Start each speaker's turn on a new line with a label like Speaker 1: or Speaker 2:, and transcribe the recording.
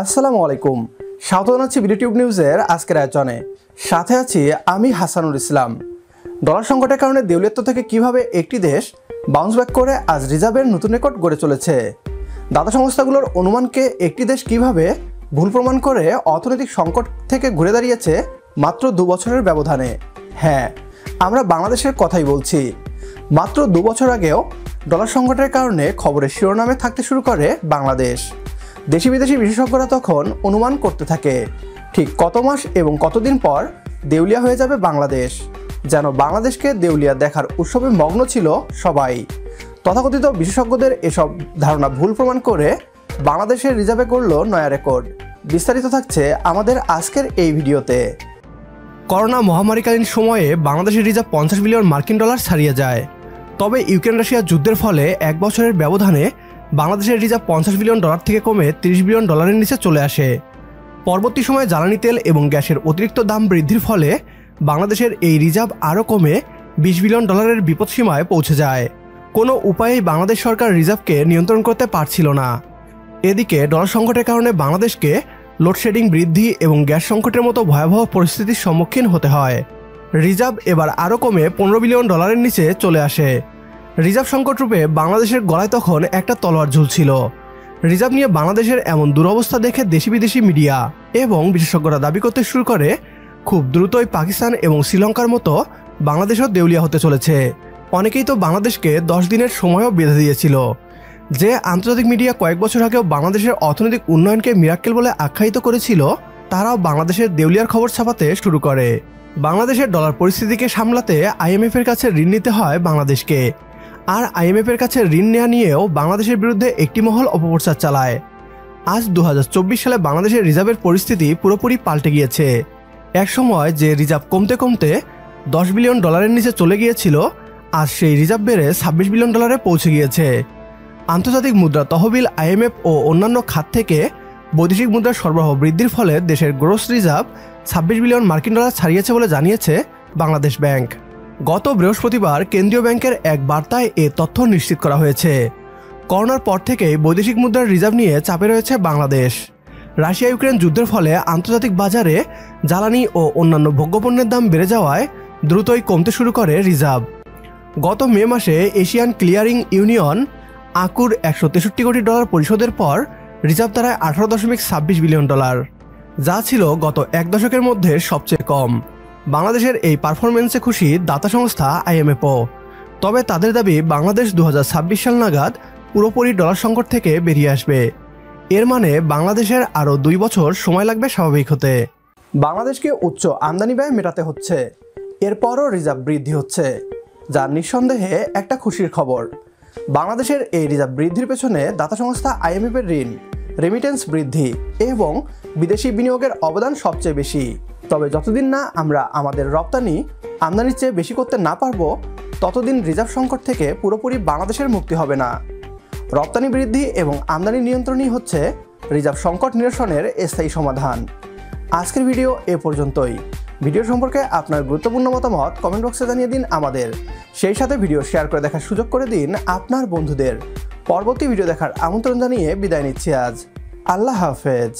Speaker 1: আসসালামু আলাইকুম। স্বাগত জানাচ্ছি বিডিটিউব নিউজের আজকের আয়োজনে। সাথে আছি আমি হাসানুল ইসলাম। ডলার সংকটের কারণে দেউলিয়ত্ব থেকে কিভাবে একটি দেশ বাউন্স ব্যাক করে আজ রিজার্ভের নতুন রেকর্ড গড়ে চলেছে, দাতা সংস্থাগুলোর অনুমানকে একটি দেশ কিভাবে ভুল প্রমাণ করে অর্থনৈতিক সংকট থেকে ঘুরে দাঁড়িয়েছে মাত্র 2 বছরের ব্যবধানে। হ্যাঁ, আমরা বাংলাদেশের কথাই বলছি। মাত্র 2 বছর আগেও ডলার সংকটের কারণে খবরের শিরোনামে থাকতে শুরু করে বাংলাদেশ। দেশি বিদেশি বিশেষজ্ঞরা তখন অনুমান করতে থাকে ঠিক কত মাস এবং কতদিন পর দেউলিয়া হয়ে যাবে বাংলাদেশ। যেন বাংলাদেশকে দেউলিয়া দেখার উৎসবে মগ্ন ছিল সবাই। তথাকথিত বিশেষজ্ঞদের এসব ধারণা ভুল প্রমাণ করে বাংলাদেশের রিজার্ভে করল নয়া রেকর্ড। বিস্তারিত থাকছে আমাদের আজকের এই ভিডিওতে। করোনা মহামারীকালীন সময়ে বাংলাদেশের রিজার্ভ 50 বিলিয়ন মার্কিন ডলার ছাড়িয়ে যায়। তবে ইউক্রেন রাশিয়া যুদ্ধের ফলে 1 বছরের ব্যবধানে বাংলাদেশের রিজার্ভ 50 বিলিয়ন ডলার থেকে কমে 30 বিলিয়ন ডলারের নিচে চলে আসে। পরবর্তী সময়ে জ্বালানি তেল এবং গ্যাসের অতিরিক্ত দাম বৃদ্ধির ফলে বাংলাদেশের এই রিজার্ভ আরও কমে 20 বিলিয়ন ডলারের বিপদসীমায় পৌঁছে যায়। কোনো উপায়েই বাংলাদেশ সরকার রিজার্ভকে নিয়ন্ত্রণ করতে পারছিল না। এদিকে ডলার সংকটের কারণে বাংলাদেশকে লোডশেডিং বৃদ্ধি এবং গ্যাস সংকটের মতো ভয়াবহ পরিস্থিতির সম্মুখীন হতে হয়। রিজার্ভ এবার আরও কমে 15 বিলিয়ন ডলারের নিচে চলে আসে। রিজার্ভ সংকট রূপে বাংলাদেশের গলায় তখন একটা তলোয়ার ঝুলছিল। রিজার্ভ নিয়ে বাংলাদেশের এমন দুরবস্থা দেখে দেশি বিদেশি মিডিয়া এবং বিশেষজ্ঞরা দাবি করতে শুরু করে খুব দ্রুতই পাকিস্তান এবং শ্রীলঙ্কার মতো বাংলাদেশও দেউলিয়া হতে চলেছে। অনেকেই তো বাংলাদেশকে 10 দিনের সময়ও বেঁধে দিয়েছিল। যে আন্তর্জাতিক মিডিয়া কয়েক বছর আগেও বাংলাদেশের অর্থনৈতিক উন্নয়নকে মিরাক্কেল বলে আখ্যায়িত করেছিল, তারাও বাংলাদেশের দেউলিয়ার খবর ছাপাতে শুরু করে। বাংলাদেশের ডলার পরিস্থিতিকে সামলাতে IMF এর কাছে ঋণ নিতে হয় বাংলাদেশকে। আর IMF এর কাছে ঋণ নেওয়া নিয়েও বাংলাদেশের বিরুদ্ধে একটি মহল অপপ্রচার চালায়। আজ 2024 সালে বাংলাদেশের রিজার্ভের পরিস্থিতি পুরোপুরি পাল্টে গিয়েছে। এক সময় যে রিজার্ভ কমতে কমতে 10 বিলিয়ন ডলারের নিচে চলে গিয়েছিল, আজ সেই রিজার্ভ বেড়ে 26 বিলিয়ন ডলারে পৌঁছে গিয়েছে। আন্তর্জাতিক মুদ্রা তহবিল IMF ও অন্যান্য খাত থেকে বৈদেশিক মুদ্রার সরবরাহ বৃদ্ধির ফলে দেশের গ্রোস রিজার্ভ 26 বিলিয়ন মার্কিন ডলার ছাড়িয়েছে বলে জানিয়েছে বাংলাদেশ ব্যাংক। গত বৃহস্পতিবার কেন্দ্রীয় ব্যাংকের এক বার্তায় এ তথ্য নিশ্চিত করা হয়েছে। করোনার পর থেকেই বৈদেশিক মুদ্রার রিজার্ভ নিয়ে চাপে রয়েছে বাংলাদেশ। রাশিয়া ইউক্রেন যুদ্ধের ফলে আন্তর্জাতিক বাজারে জ্বালানি ও অন্যান্য ভোগ্যপণ্যের দাম বেড়ে যাওয়ায় দ্রুতই কমতে শুরু করে রিজার্ভ। গত মে মাসে এশিয়ান ক্লিয়ারিং ইউনিয়ন ACUর 163 কোটি ডলার পরিশোধের পর রিজার্ভ দাঁড়ায় 18.26 বিলিয়ন ডলার, যা ছিল গত 1 দশকের মধ্যে সবচেয়ে কম। বাংলাদেশের এই পারফরমেন্সে খুশি দাতা সংস্থা IMFও। তবে তাদের দাবি বাংলাদেশ 2026 সাল নাগাদ পুরোপুরি ডলার সংকট থেকে বেরিয়ে আসবে। এর মানে বাংলাদেশের আরও 2 বছর সময় লাগবে স্বাভাবিক হতে। বাংলাদেশকে উচ্চ আমদানি ব্যয় মেটাতে হচ্ছে, এরপরও রিজার্ভ বৃদ্ধি হচ্ছে, যা নিঃসন্দেহে একটা খুশির খবর। বাংলাদেশের এই রিজার্ভ বৃদ্ধির পেছনে দাতা সংস্থা IMF এর ঋণ, রেমিটেন্স বৃদ্ধি এবং বিদেশি বিনিয়োগের অবদান সবচেয়ে বেশি। তবে যতদিন না আমরা আমাদের রপ্তানি আমদানির চেয়ে বেশি করতে না পারবো, ততদিন রিজার্ভ সংকট থেকে পুরোপুরি বাংলাদেশের মুক্তি হবে না। রপ্তানি বৃদ্ধি এবং আমদানি নিয়ন্ত্রণই হচ্ছে রিজার্ভ সংকট নিরসনের স্থায়ী সমাধান। আজকের ভিডিও এ পর্যন্তই। ভিডিও সম্পর্কে আপনার গুরুত্বপূর্ণ মতামত কমেন্ট বক্সে জানিয়ে দিন আমাদের। সেই সাথে ভিডিও শেয়ার করে দেখার সুযোগ করে দিন আপনার বন্ধুদের। পরবর্তী ভিডিও দেখার আমন্ত্রণ জানিয়ে বিদায় নিচ্ছি আজ। আল্লাহ হাফেজ।